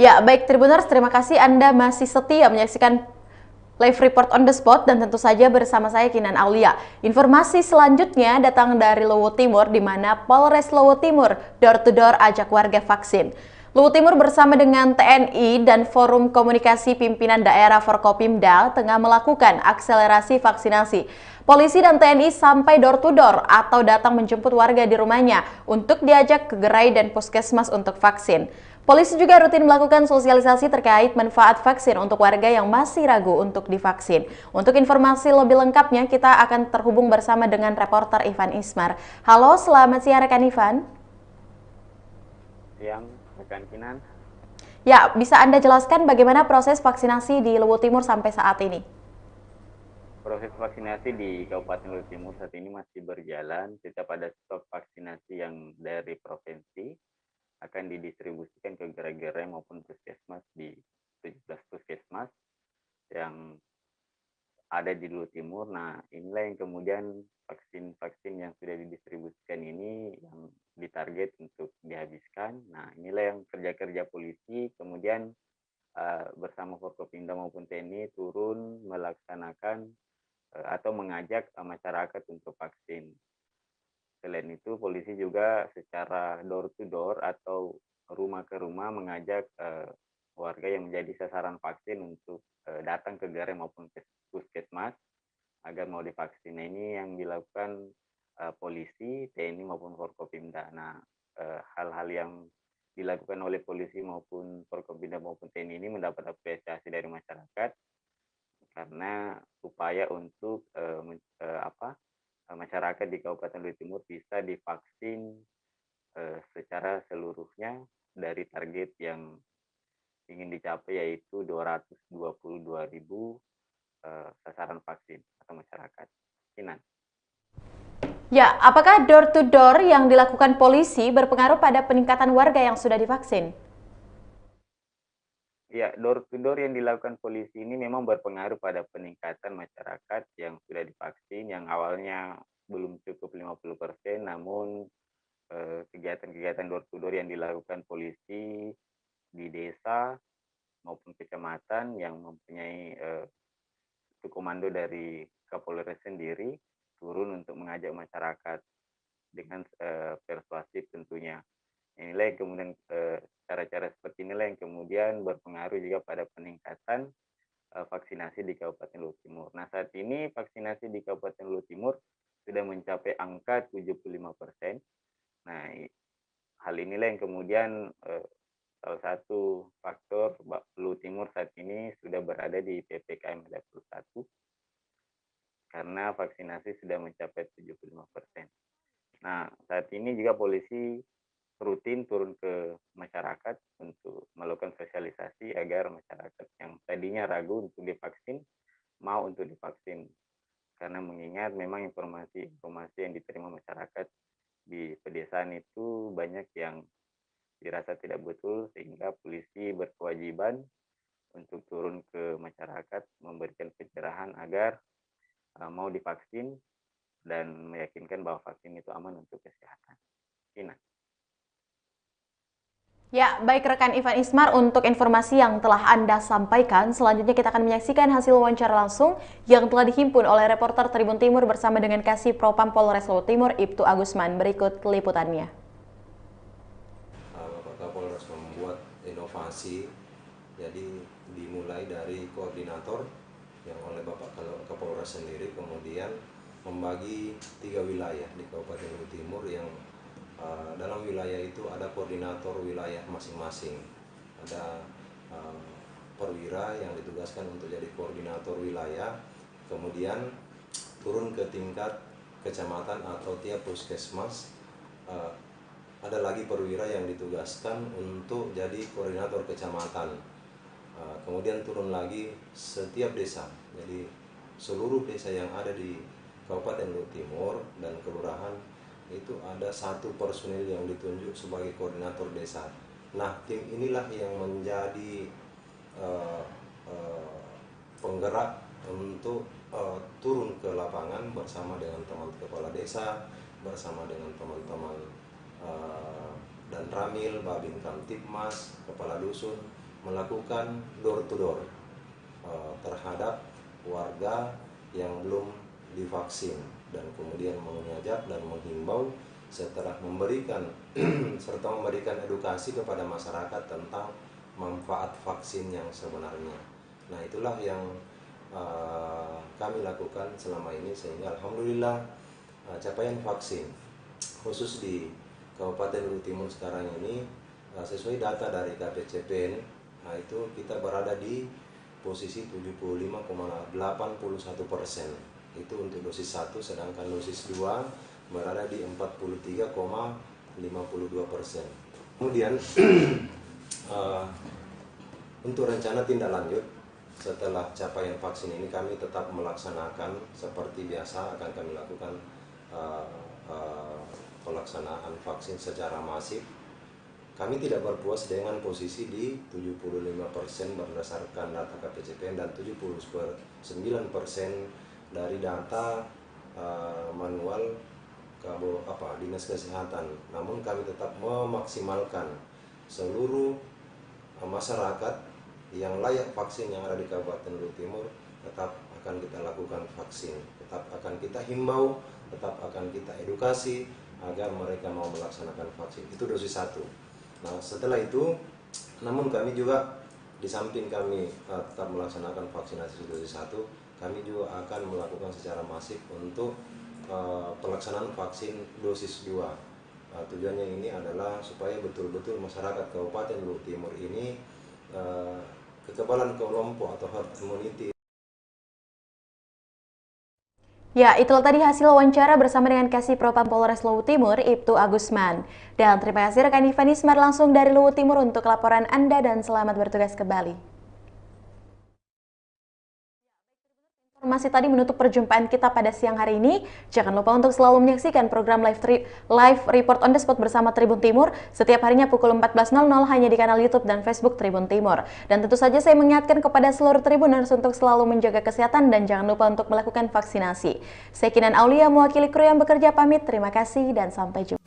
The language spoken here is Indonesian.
Ya, baik Tribuners, terima kasih Anda masih setia menyaksikan live report on the spot dan tentu saja bersama saya Kinan Aulia. Informasi selanjutnya datang dari Luwu Timur di mana Polres Luwu Timur door to door ajak warga vaksin. Luwu Timur bersama dengan TNI dan Forum Komunikasi Pimpinan Daerah Forkopimda tengah melakukan akselerasi vaksinasi. Polisi dan TNI sampai door to door atau datang menjemput warga di rumahnya untuk diajak ke gerai dan puskesmas untuk vaksin. Polisi juga rutin melakukan sosialisasi terkait manfaat vaksin untuk warga yang masih ragu untuk divaksin. Untuk informasi lebih lengkapnya, kita akan terhubung bersama dengan reporter Ivan Ismar. Halo, selamat siang rekan Ivan. Siang, rekan Kinan. Ya, bisa Anda jelaskan bagaimana proses vaksinasi di Luwu Timur sampai saat ini? Proses vaksinasi di Kabupaten Luwu Timur saat ini masih berjalan. Tetap ada stok vaksinasi yang dari provinsi akan didistribusikan ke gerai-gerai maupun puskesmas di 17 puskesmas yang ada di Luwu Timur. Nah, inilah yang kemudian vaksin-vaksin yang sudah didistribusikan ini yang ditarget untuk dihabiskan. Nah, inilah yang kerja-kerja polisi kemudian bersama Forkopimda maupun TNI turun melaksanakan atau mengajak masyarakat untuk vaksin. Selain itu, polisi juga secara door to door atau rumah ke rumah mengajak warga yang menjadi sasaran vaksin untuk datang ke gerai maupun puskesmas agar mau divaksin. Nah, ini yang dilakukan polisi, TNI maupun Forkopimda. Nah, hal-hal yang dilakukan oleh polisi maupun Forkopimda maupun TNI ini mendapat apresiasi dari masyarakat karena upaya untuk masyarakat di Kabupaten Luwu Timur bisa divaksin secara seluruhnya dari target yang ingin dicapai yaitu 222.000 sasaran vaksin atau masyarakat. Kinan. Ya, apakah door to door yang dilakukan polisi berpengaruh pada peningkatan warga yang sudah divaksin? Ya, door to door yang dilakukan polisi ini memang berpengaruh pada peningkatan masyarakat yang sudah divaksin, yang awalnya belum cukup 50%, namun kegiatan-kegiatan door to door yang dilakukan polisi di desa maupun kecamatan yang mempunyai komando dari Kapolres sendiri turun untuk mengajak masyarakat dengan persuasif tentunya. Inilah yang kemudian cara-cara seperti inilah yang kemudian berpengaruh juga pada peningkatan vaksinasi di Kabupaten Luwu Timur. Nah, saat ini vaksinasi di Kabupaten Luwu Timur sudah mencapai angka 75%. Nah, hal inilah yang kemudian salah satu faktor Luwu Timur saat ini sudah berada di PPKM level 1 karena vaksinasi sudah mencapai 75%. Nah, saat ini juga polisi rutin turun ke masyarakat untuk melakukan sosialisasi agar masyarakat yang tadinya ragu untuk divaksin mau untuk divaksin, karena mengingat memang informasi-informasi yang diterima masyarakat di pedesaan itu banyak yang dirasa tidak betul, sehingga polisi berkewajiban untuk turun ke masyarakat memberikan pencerahan agar mau divaksin dan meyakinkan bahwa vaksin itu aman untuk kesehatan. Ina. Ya, baik rekan Ivan Ismar untuk informasi yang telah Anda sampaikan. Selanjutnya kita akan menyaksikan hasil wawancara langsung yang telah dihimpun oleh reporter Tribun Timur bersama dengan Kasih Propam Polres Luwu Timur, Ibtu Agusman. Berikut liputannya. Bapak Kapolres membuat inovasi, jadi dimulai dari koordinator yang oleh Bapak Kapolres sendiri, kemudian membagi 3 wilayah di Kabupaten Luwu Timur yang dalam wilayah itu ada koordinator wilayah masing-masing. Ada perwira yang ditugaskan untuk jadi koordinator wilayah, kemudian turun ke tingkat kecamatan atau tiap puskesmas. Ada lagi perwira yang ditugaskan untuk jadi koordinator kecamatan. Kemudian turun lagi setiap desa. Jadi seluruh desa yang ada di Kabupaten Luwu Timur dan kelurahan itu ada satu personil yang ditunjuk sebagai koordinator desa. Nah, tim inilah yang menjadi penggerak untuk turun ke lapangan bersama dengan teman kepala desa, bersama dengan teman-teman dan Ramil, Babin Kamtipmas, Kepala Dusun, melakukan door to door terhadap warga yang belum divaksin, dan kemudian mengajak dan menghimbau setelah memberikan serta memberikan edukasi kepada masyarakat tentang manfaat vaksin yang sebenarnya. Nah, itulah yang kami lakukan selama ini, sehingga alhamdulillah capaian vaksin khusus di Kabupaten Luwu Timur sekarang ini sesuai data dari KPCPEN, itu kita berada di posisi 75,81%. Itu untuk dosis 1, sedangkan dosis 2 berada di 43,52%. Kemudian untuk rencana tindak lanjut setelah capaian vaksin ini, kami tetap melaksanakan seperti biasa, akan kami lakukan pelaksanaan vaksin secara masif. Kami tidak berpuas dengan posisi di 75% berdasarkan data KPCPEN dan 79% dari data manual Dinas Kesehatan. Namun kami tetap memaksimalkan seluruh masyarakat yang layak vaksin yang ada di Kabupaten Luwu Timur, tetap akan kita lakukan vaksin, tetap akan kita himbau, tetap akan kita edukasi agar mereka mau melaksanakan vaksin. Itu dosis 1. Nah, setelah itu, namun kami juga di samping kami tetap melaksanakan vaksinasi dosis 1, kami juga akan melakukan secara masif untuk pelaksanaan vaksin dosis 2. Tujuannya ini adalah supaya betul-betul masyarakat Kabupaten Luwu Timur ini kekebalan kelompok atau herd immunity. Ya, itulah tadi hasil wawancara bersama dengan Kasih Propam Polres Luwu Timur, Ibtu Agusman. Dan terima kasih rekan Ivan Ismar langsung dari Luwu Timur untuk laporan Anda, dan selamat bertugas kembali. Informasi tadi menutup perjumpaan kita pada siang hari ini. Jangan lupa untuk selalu menyaksikan program live report on the spot bersama Tribun Timur setiap harinya pukul 14.00 hanya di kanal YouTube dan Facebook Tribun Timur. Dan tentu saja saya mengingatkan kepada seluruh Tribuners untuk selalu menjaga kesehatan dan jangan lupa untuk melakukan vaksinasi. Saya Kinan Aulia mewakili kru yang bekerja pamit. Terima kasih dan sampai jumpa.